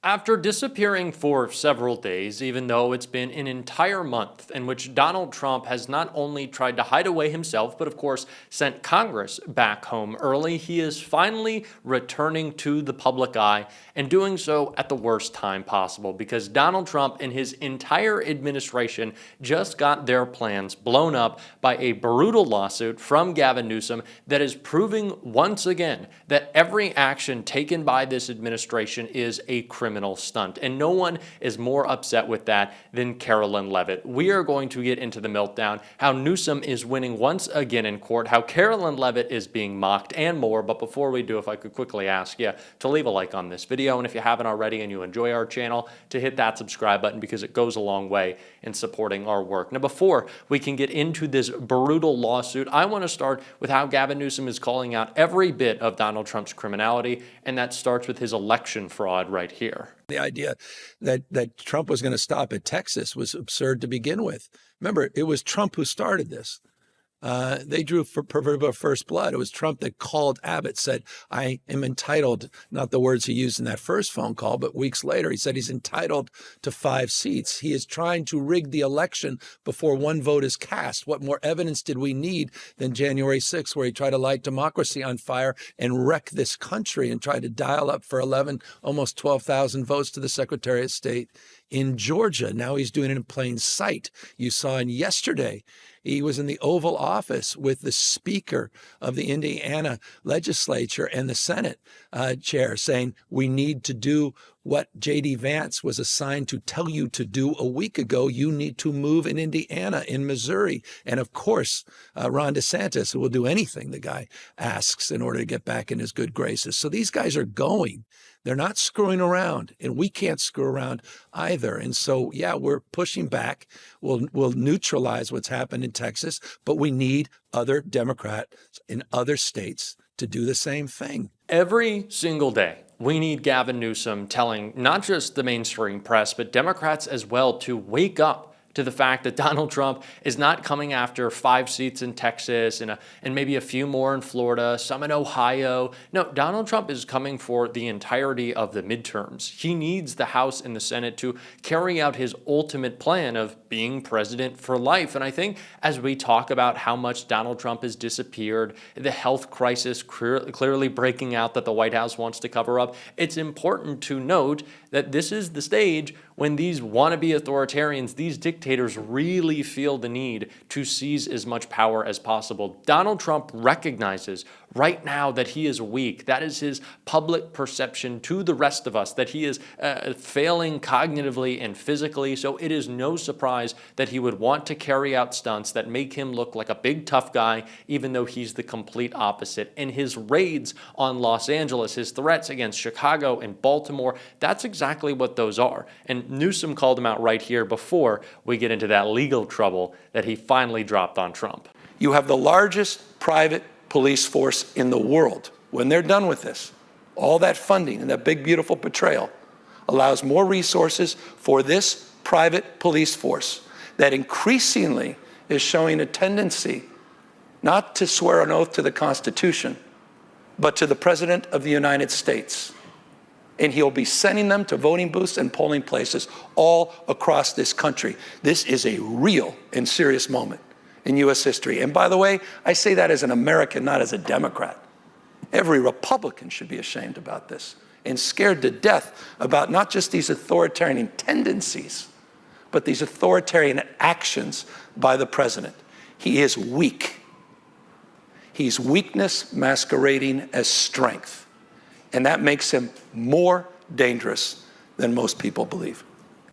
After disappearing for several days, even though it's been an entire month in which Donald Trump has not only tried to hide away himself, but of course sent Congress back home early, he is finally returning to the public eye and doing so at the worst time possible because Donald Trump and his entire administration just got their plans blown up by a brutal lawsuit from Gavin Newsom that is proving once again that every action taken by this administration is a criminal stunt. And no one is more upset with that than Karoline Leavitt. We are going to get into the meltdown, how Newsom is winning once again in court, how Karoline Leavitt is being mocked, and more. But before we do, if I could quickly ask you to leave a like on this video, and if you haven't already and you enjoy our channel, to hit that subscribe button because it goes a long way in supporting our work. Now, before we can get into this brutal lawsuit, I want to start with how Gavin Newsom is calling out every bit of Donald Trump's criminality, and that starts with his election fraud right here. The idea that Trump was going to stop at Texas was absurd to begin with. Remember, it was Trump who started this. They drew for first blood. It was Trump that called Abbott, said, I am entitled, not the words he used in that first phone call, but weeks later, he said he's entitled to 5 seats. He is trying to rig the election before one vote is cast. What more evidence did we need than January 6th, where he tried to light democracy on fire and wreck this country and tried to dial up for 11, almost 12,000 votes to the Secretary of State in Georgia. Now he's doing it in plain sight. You saw in yesterday, he was in the Oval Office with the Speaker of the Indiana legislature and the Senate chair saying, we need to do what J.D. Vance was assigned to tell you to do a week ago. You need to move in Indiana, in Missouri. And of course, Ron DeSantis, who will do anything the guy asks in order to get back in his good graces. So these guys are going. They're not screwing around, and we can't screw around either. And so, yeah, we're pushing back. We'll neutralize what's happened in Texas, but we need other Democrats in other states to do the same thing. Every single day, we need Gavin Newsom telling not just the mainstream press, but Democrats as well to wake up to the fact that Donald Trump is not coming after 5 seats in Texas and maybe a few more in Florida, some in Ohio. No, Donald Trump is coming for the entirety of the midterms. He needs the House and the Senate to carry out his ultimate plan of being president for life. And I think as we talk about how much Donald Trump has disappeared, the health crisis clearly breaking out that the White House wants to cover up, it's important to note that this is the stage when these wannabe authoritarians, these dictators really feel the need to seize as much power as possible. Donald Trump recognizes right now that he is weak. That is his public perception to the rest of us, that he is failing cognitively and physically. So it is no surprise that he would want to carry out stunts that make him look like a big tough guy, even though he's the complete opposite. And his raids on Los Angeles, his threats against Chicago and Baltimore, that's exactly what those are. And Newsom called him out right here before we get into that legal trouble that he finally dropped on Trump. You have the largest private police force in the world. When they're done with this, all that funding and that big, beautiful portrayal allows more resources for this private police force that increasingly is showing a tendency not to swear an oath to the Constitution, but to the President of the United States. And he'll be sending them to voting booths and polling places all across this country. This is a real and serious moment in U.S. history. And by the way, I say that as an American, not as a Democrat. Every Republican should be ashamed about this and scared to death about not just these authoritarian tendencies, but these authoritarian actions by the president. He is weak. He's weakness masquerading as strength. And that makes him more dangerous than most people believe.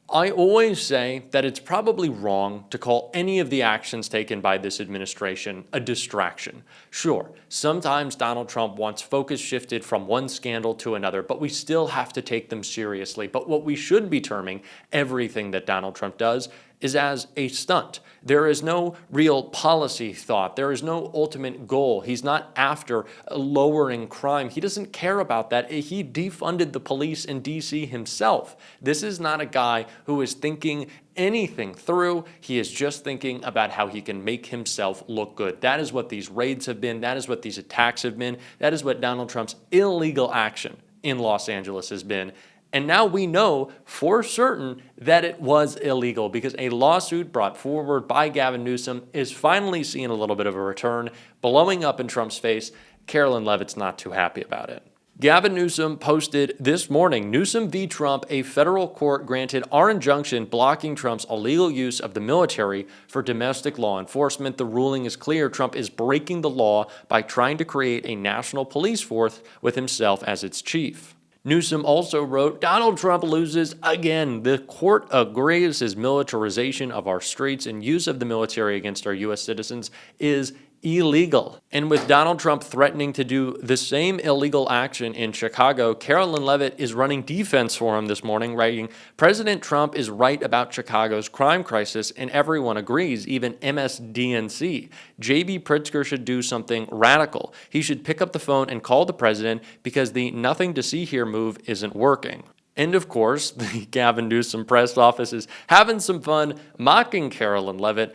I always say that it's probably wrong to call any of the actions taken by this administration a distraction. Sure, sometimes Donald Trump wants focus shifted from one scandal to another, but we still have to take them seriously. But what we should be terming everything that Donald Trump does is as a stunt. There is no real policy thought. There is no ultimate goal. He's not after lowering crime. He doesn't care about that. He defunded the police in D.C. himself. This is not a guy who is thinking anything through. He is just thinking about how he can make himself look good. That is what these raids have been. That is what these attacks have been. That is what Donald Trump's illegal action in Los Angeles has been. And now we know for certain that it was illegal because a lawsuit brought forward by Gavin Newsom is finally seeing a little bit of a return, blowing up in Trump's face. Karoline Leavitt's not too happy about it. Gavin Newsom posted this morning, Newsom v. Trump, a federal court granted our injunction blocking Trump's illegal use of the military for domestic law enforcement. The ruling is clear. Trump is breaking the law by trying to create a national police force with himself as its chief. Newsom also wrote, Donald Trump loses again. The court agrees his militarization of our streets and use of the military against our U.S. citizens is illegal. And with Donald Trump threatening to do the same illegal action in Chicago, Karoline Leavitt is running defense for him this morning, writing, President Trump is right about Chicago's crime crisis, and everyone agrees, even MSDNC. J.B. Pritzker should do something radical. He should pick up the phone and call the president because the nothing to see here move isn't working. And of course, the Gavin Newsom press office is having some fun mocking Karoline Leavitt,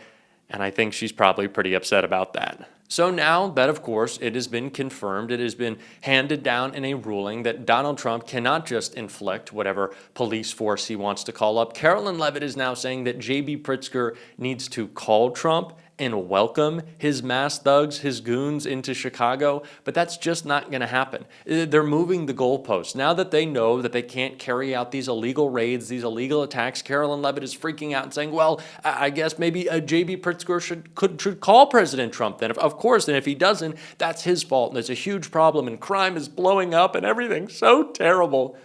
and I think she's probably pretty upset about that. So now that, of course, it has been confirmed, it has been handed down in a ruling that Donald Trump cannot just inflict whatever police force he wants to call up. Karoline Leavitt is now saying that J.B. Pritzker needs to call Trump and welcome his mass thugs, his goons into Chicago, but that's just not going to happen. They're moving the goalposts. Now that they know that they can't carry out these illegal raids, these illegal attacks, Karoline Leavitt is freaking out and saying, well, I guess maybe J.B. Pritzker should call President Trump then. Of course, and if he doesn't, that's his fault, and there's a huge problem, and crime is blowing up, and everything's so terrible.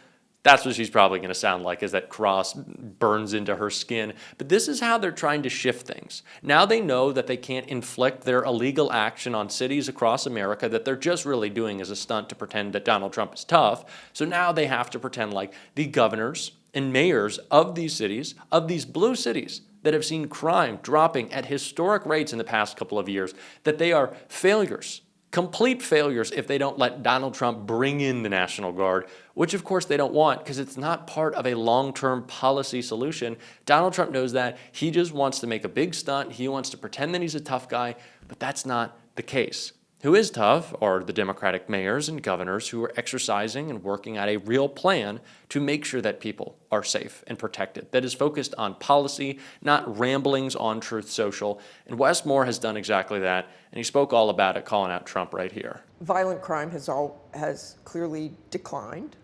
That's what she's probably going to sound like as that cross burns into her skin. But this is how they're trying to shift things. Now they know that they can't inflict their illegal action on cities across America, that they're just really doing as a stunt to pretend that Donald Trump is tough. So now they have to pretend like the governors and mayors of these cities, of these blue cities that have seen crime dropping at historic rates in the past couple of years, that they are failures. Complete failures if they don't let Donald Trump bring in the National Guard, which of course they don't want because it's not part of a long-term policy solution. Donald Trump knows that. He just wants to make a big stunt. He wants to pretend that he's a tough guy, but that's not the case. Who is tough are the Democratic mayors and governors who are exercising and working out a real plan to make sure that people are safe and protected, that is focused on policy, not ramblings on Truth Social. And Wes Moore has done exactly that, and he spoke all about it, calling out Trump right here. Violent crime has clearly declined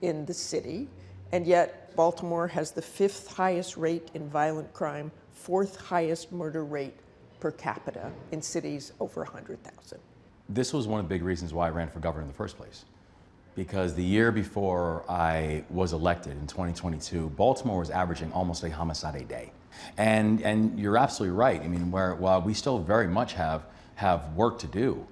in the city, and yet Baltimore has the 5th highest rate in violent crime, 4th highest murder rate per capita in cities over 100,000. This was one of the big reasons why I ran for governor in the first place. Because the year before I was elected in 2022, Baltimore was averaging almost a homicide a day. And you're absolutely right. I mean, while we still very much have work to do,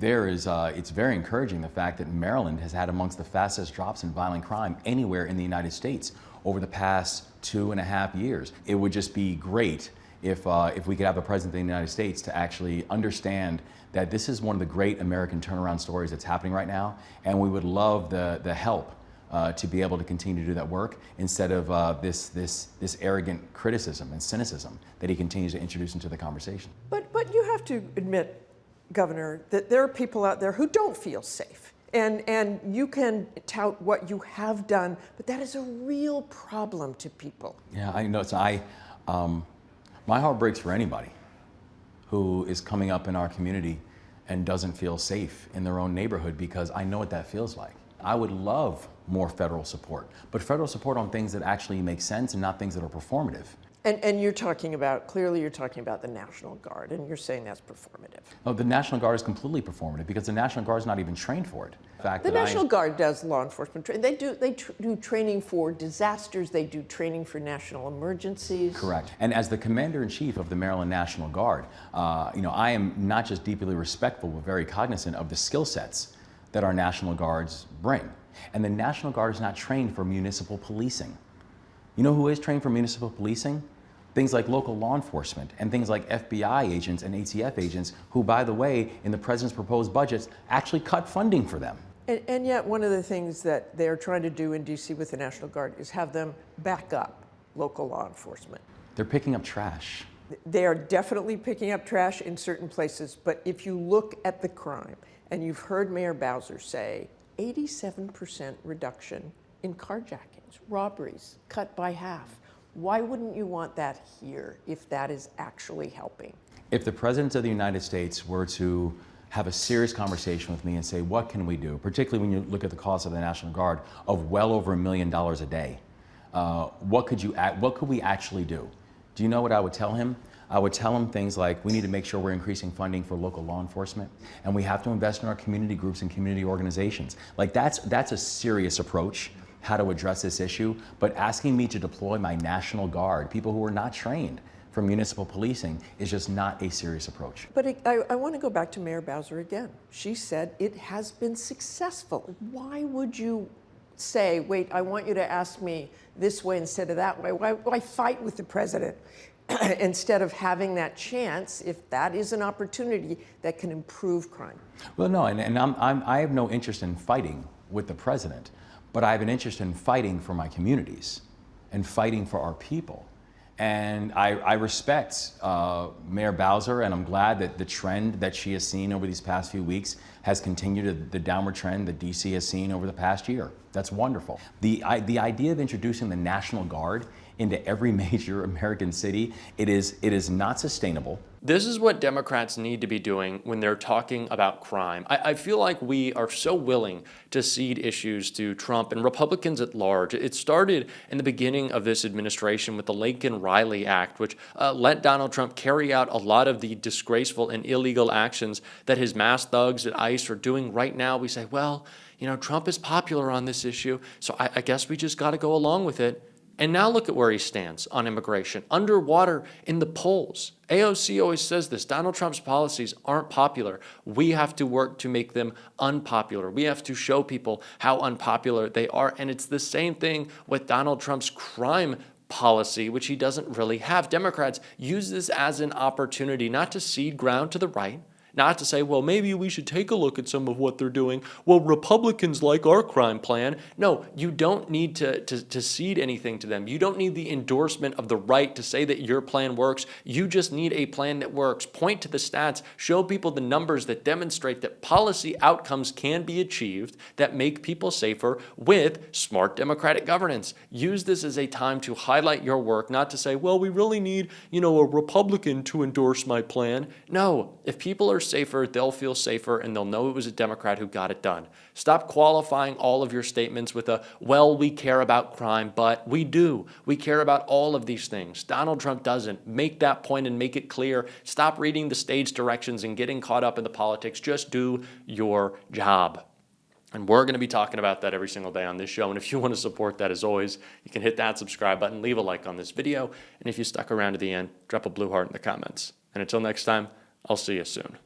it's very encouraging the fact that Maryland has had amongst the fastest drops in violent crime anywhere in the United States over the past 2.5 years. It would just be great if we could have the President of the United States to actually understand that this is one of the great American turnaround stories that's happening right now, and we would love the help to be able to continue to do that work instead of this arrogant criticism and cynicism that he continues to introduce into the conversation. But you have to admit, Governor, that there are people out there who don't feel safe. And you can tout what you have done, but that is a real problem to people. Yeah, I know. My heart breaks for anybody who is coming up in our community and doesn't feel safe in their own neighborhood, because I know what that feels like. I would love more federal support, but federal support on things that actually make sense and not things that are performative. And you're talking about, clearly you're talking about the National Guard, and you're saying that's performative. No, the National Guard is completely performative because the National Guard is not even trained for it. The National Guard does law enforcement training. They do training for disasters. They do training for national emergencies. Correct. And as the Commander-in-Chief of the Maryland National Guard, I am not just deeply respectful, but very cognizant of the skill sets that our National Guards bring. And the National Guard is not trained for municipal policing. You know who is trained for municipal policing? Things like local law enforcement and things like FBI agents and ATF agents who, by the way, in the president's proposed budgets, actually cut funding for them. And yet one of the things that they're trying to do in DC with the National Guard is have them back up local law enforcement. They're picking up trash. They are definitely picking up trash in certain places, but if you look at the crime, and you've heard Mayor Bowser say 87% reduction in carjackings, robberies, cut by half. Why wouldn't you want that here if that is actually helping? If the President of the United States were to have a serious conversation with me and say, what can we do, particularly when you look at the cost of the National Guard of well over $1 million a day, what could we actually do? Do you know what I would tell him? I would tell him things like, we need to make sure we're increasing funding for local law enforcement, and we have to invest in our community groups and community organizations. Like that's a serious approach, how to address this issue. But asking me to deploy my National Guard, people who are not trained for municipal policing, is just not a serious approach. But I want to go back to Mayor Bowser again. She said it has been successful. Why would you say, wait, I want you to ask me this way instead of that way? Why fight with the president instead of having that chance if that is an opportunity that can improve crime? Well, no, and I have no interest in fighting with the president, but I have an interest in fighting for my communities and fighting for our people. And I respect Mayor Bowser, and I'm glad that the trend that she has seen over these past few weeks has continued the downward trend that DC has seen over the past year. That's wonderful. The idea of introducing the National Guard into every major American city, it is not sustainable. This is what Democrats need to be doing when they're talking about crime. I feel like we are so willing to cede issues to Trump and Republicans at large. It started in the beginning of this administration with the Lincoln-Riley Act, which let Donald Trump carry out a lot of the disgraceful and illegal actions that his mass thugs at ICE are doing right now. We say, well, you know, Trump is popular on this issue, so I guess we just got to go along with it. And now look at where he stands on immigration, underwater in the polls. AOC always says this, Donald Trump's policies aren't popular. We have to work to make them unpopular. We have to show people how unpopular they are. And it's the same thing with Donald Trump's crime policy, which he doesn't really have. Democrats use this as an opportunity not to cede ground to the right, not to say, well, maybe we should take a look at some of what they're doing. Well, Republicans like our crime plan. No, you don't need to cede anything to them. You don't need the endorsement of the right to say that your plan works. You just need a plan that works. Point to the stats. Show people the numbers that demonstrate that policy outcomes can be achieved that make people safer with smart democratic governance. Use this as a time to highlight your work, not to say, well, we really need, you know, a Republican to endorse my plan. No, if people are safer, they'll feel safer, and they'll know it was a Democrat who got it done. Stop qualifying all of your statements with a, well, we care about crime, but we do. We care about all of these things. Donald Trump doesn't. Make that point and make it clear. Stop reading the stage directions and getting caught up in the politics. Just do your job. And we're going to be talking about that every single day on this show. And if you want to support that, as always, you can hit that subscribe button, leave a like on this video, and if you stuck around to the end, drop a blue heart in the comments. And until next time, I'll see you soon.